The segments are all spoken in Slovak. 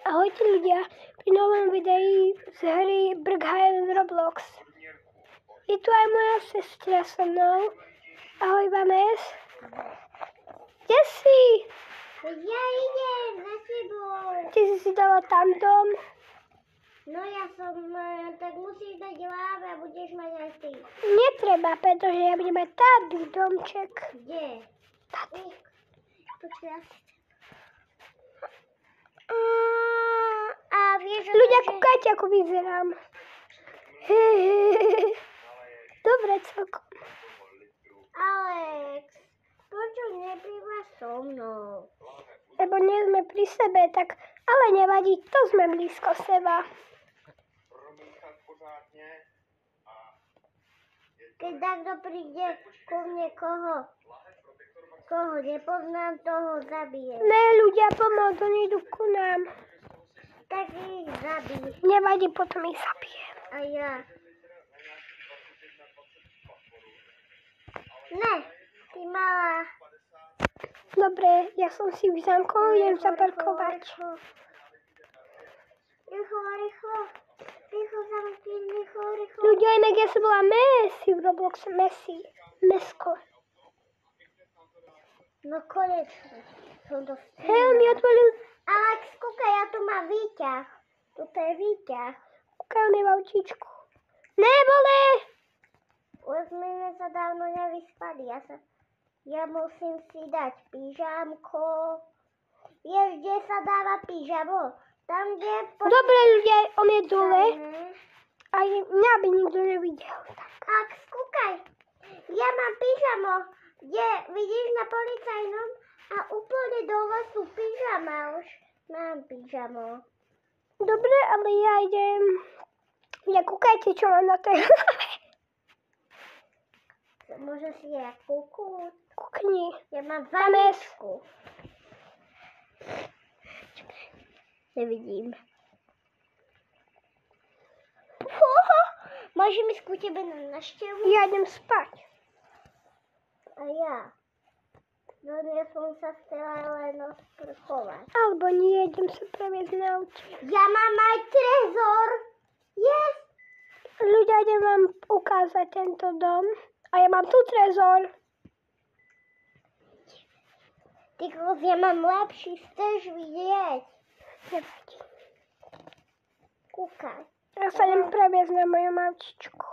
Ahojte ľudia, pri novom videi z hry Brghail Roblox. Je tu aj moja sestra so mnou. Ahoj Vanes. Kde si? Ja idem za tebou. Ty si dala tam dom. No ja som, tak musíš dať láve a budeš mať aj ty. Netreba, pretože ja budem mať tady domček. Kde? Tady. Počkaj, ja si a vieš, Ľudia, že... kúkajte, ako vyzerám. Dobre celkom. Alex, prečo nebývaš so mnou? Lebo nie sme pri sebe, tak ale nevadí, to sme blízko seba. Keď takto príde ku mne, koho nepoznám, toho zabijem. Ne, ľudia, pomoc, oni idú ku nám. Tak ich zabij. Nevadí, potom ich zabijem. A ja. Ne, ty malá. Dobre, ja som si v zámku, idem zaparkovať. Rýchlo. Rýchlo zamkni, rýchlo. Ľudia, inak ja som bola Messi v Robloxe, Mesko. No konečne. Som to Hej, stihla. mi otvoril, Alex, kúkaj, ja tu mám výťah. Tuto je výťah. kúkaj, on je v autíčku. Nebole! Už sme sa dávno nevyspali. Ja musím si dať pyžamko. Vieš, kde sa dáva pyžamo? Tam, kde... Dobre, ľudia, on je dole. Aj mňa by nikto nevidel. Tak, skúkaj. Ja mám pyžamo, kde vidíš na policajnom a úplne dole sú pyžama už. Mám pyžamo. Dobre, ale ja idem. Ja kúkajte, čo mám na tej hlave. Môže si ja kúknúť. Kúkni. Ja mám Vanes. vaničku. Nevidím. Môžem ísť ku tebe na návštevu? Ja idem spať. A ja. No ja som sa chcela len osprchovať. Alebo nie, idem sa previesť na aute. Ja mám aj trezor. Yes. Ľudia, idem vám ukázať tento dom. A ja mám tu trezor. Ty kokos, ja mám lepší, chceš vidieť? Nevadí. Kúkaj. Ja sa idem previesť na mojom autičku.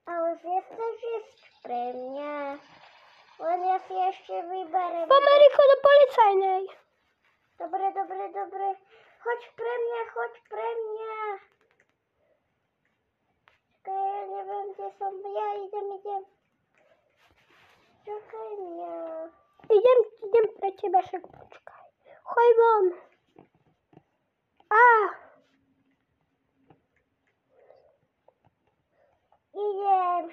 Ale nechceš ísť pre mňa. Len ja si ešte vyberiem. Poďme rýchlo do policajnej. Dobre. Choď pre mňa. Čakaj, ja neviem, kde som. Ja idem. Čakaj mňa. Idem pre teba, však počkaj. Choj von. Idem.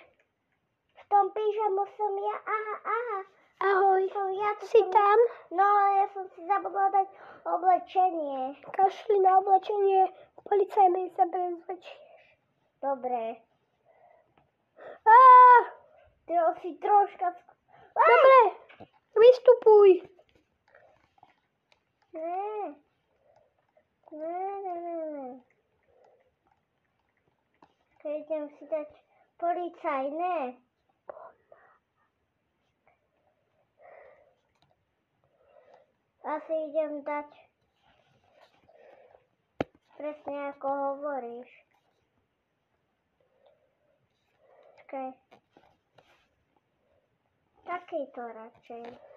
V tom pyžamu som ja. Aha. Ahoj. Ja Si tam? No, ja som si zabudla dať oblečenie. Kašli na oblečenie policajnej sa bezvečieš. Dobre. Á, Ty si troška... dobre, vystupuj. Ne. Keď idem si dať policajné. Asi idem dať presne ako hovoríš. Čakaj. Takýto radšej.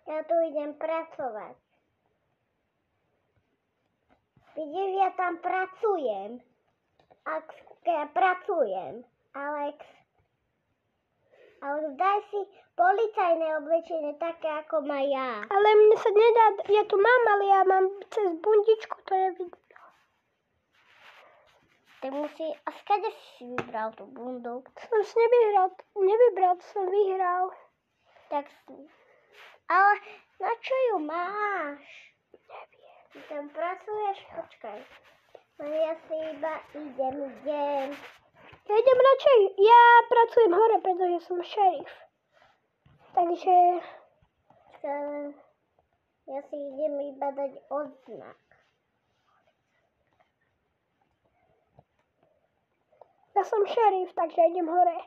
Ja tu idem pracovať. Vidíš, ja tam pracujem. Ja pracujem. Alex, daj si policajné oblečenie také, ako má ja. Ale mne sa nedá, ja tu mám, ale ja mám cez bundičku, to nevidno. Ty musí... A skade si vybral tú bundu? Som si nevybral, to som vyhral. Tak si... Ale na čo ju máš? Neviem. Ty tam pracuješ? Počkaj. Ja si iba idem. Ja idem radšej, ja pracujem hore, pretože som šerif. Takže... Ja si idem iba dať odznak. Ja som šerif, takže idem hore.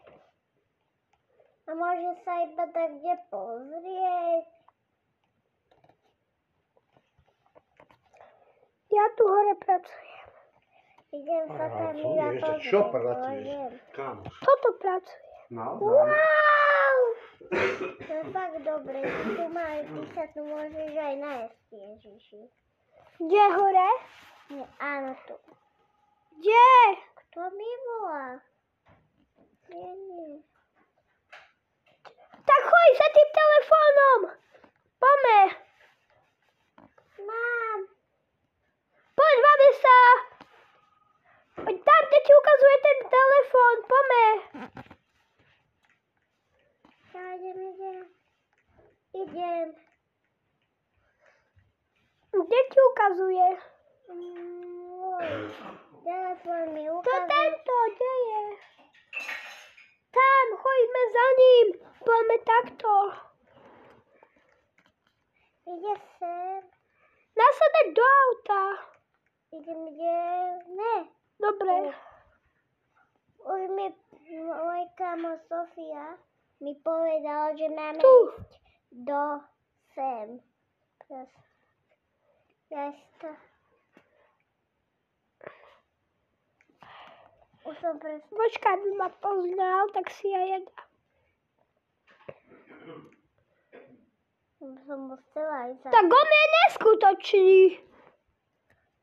A môže sa iba tak kde pozrieť. Ja tu hore pracujem. Idem sa tam iba pozrieť. Čo pracuješ? Kam? Toto pracuje. Naozaj? Wow! To je fakt dobre. Ty sa tu môžeš aj nájsť, Ježiši. Kde hore? Nie, áno, tu. Kde? Kto mi volá? Nie. Tak choď za tým telefónom. Poďme. Mám. Poď, Vanessa. Poď tam, kde ti ukazuje ten telefón. Poďme. Ja idem. Kde ti ukazuje? Telefón mi To ukazuje. tento, kde je? Tam, choďme za ním. Poďme takto. Ide sem. Nasadať do auta. Idem. Ne. Dobre. Už mi môj kamo Sofia mi povedala, že máme Tu. ísť do sem. Už som presne. Počkaj, by ma poznal, tak si ja jedám. Som mu chcela aj za... Tak on je neskutočný.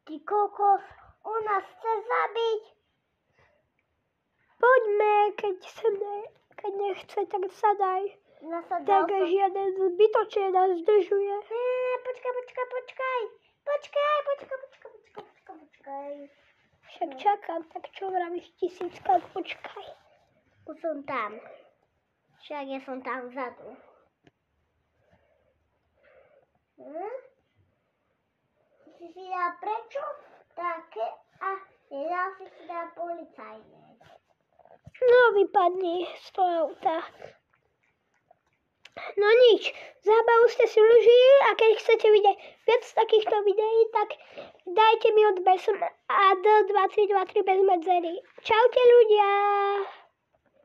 Ty kokos, on nás chce zabiť. Poďme, keď nechce, tak sa daj. Nasadal Tak som. žiaden zbytočne nás zdržuje. Počkaj. Však čakám, tak čo vravíš, 1000-krát počkaj. Už som tam. Však ja som tam vzadu. Si dal prečo také a nedal si dal policajné. No, vypadni z toho auta. No nič, zábavu ste si užili a keď chcete vidieť viac takýchto videí, tak dajte mi odber som AD2323 bez medzery. Čaute ľudia!